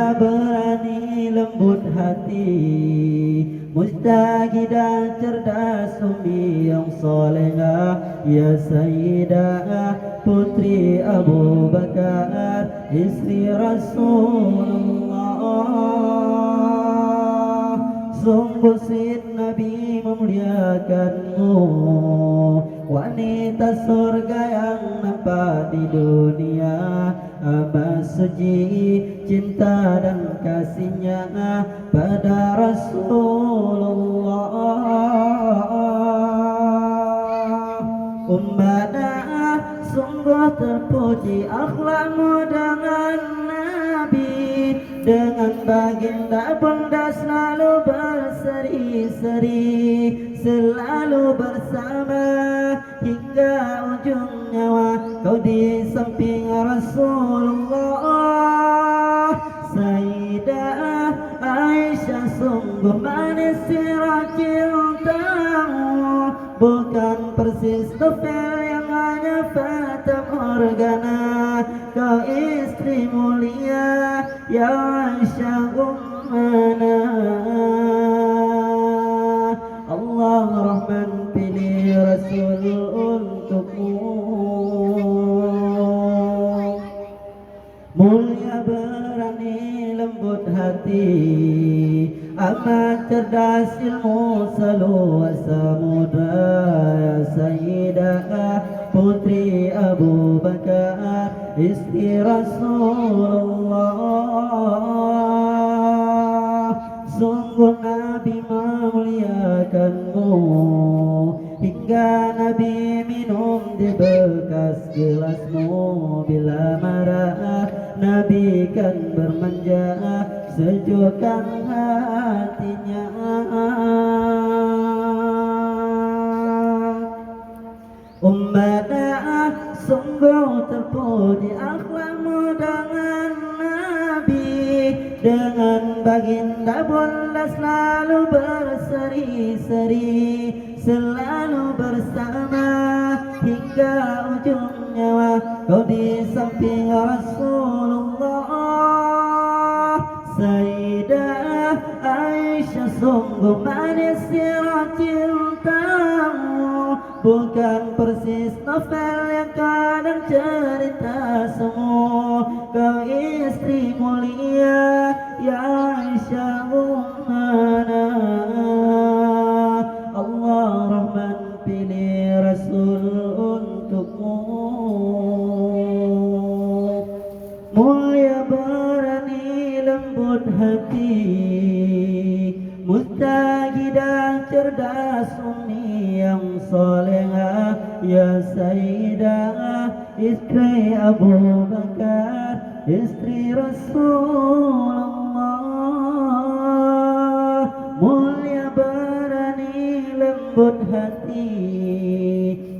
Mulia berani lembut hati, mustaqidah cerdas umi yang solehah, ya Sayyidah putri Abu Bakar, istri Rasulullah. Sungguh Sid Nabi memuliakanmu, wanita surga yang nampak di dunia, amat suci cinta dan kasihnya pada Rasulullah. Ummadah sungguh terpuji akhlakmu dengan Nabi, dengan baginda bunda selalu berseri-seri, selalu bersama hingga ujung nyawa kau di samping Rasulullah. Sayyidah Aisyah sungguh manis sirah cintamu, bukan persis novel yang hanya fata morgana. Kau istri mulia ya Aisyah ummana. Allah Rahman pilih Rasul untukmu. Mulia berani lembut hati, amat cerdas ilmu seluasa muda, ya Sayyidah putri Abu Bakar, istri Rasulullah. Sungguh Nabi memuliakanmu, hingga Nabi minum di bekas gelasmu. Bila marah Nabi kan bermanja, sejukkan hatinya. Ummadah sungguh terpuji akhlakmu dengan Nabi, dengan baginda bunda selalu berseri-seri, selalu bersama hingga ujung nyawa kau di samping Rasulullah. Sayyidah Aisyah sungguh manis sirah cintamu, bukan persis novel yang kadang cerita semu. Kau istri mulia ya Aisyah ummana. Allah Rahman pilih Rasul untukmu. Mulia berani lembut hati, mustaqidah cerdas umi yang solehah, ya Sayyidah istri Abu Bakar, istri Rasulullah. Mulia berani lembut hati,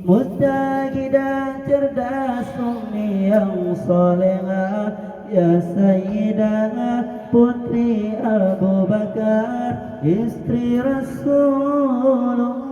mustaqidah cerdas umi yang solehah, ya Sayyidah putri Abu Bakar, istri Rasulullah.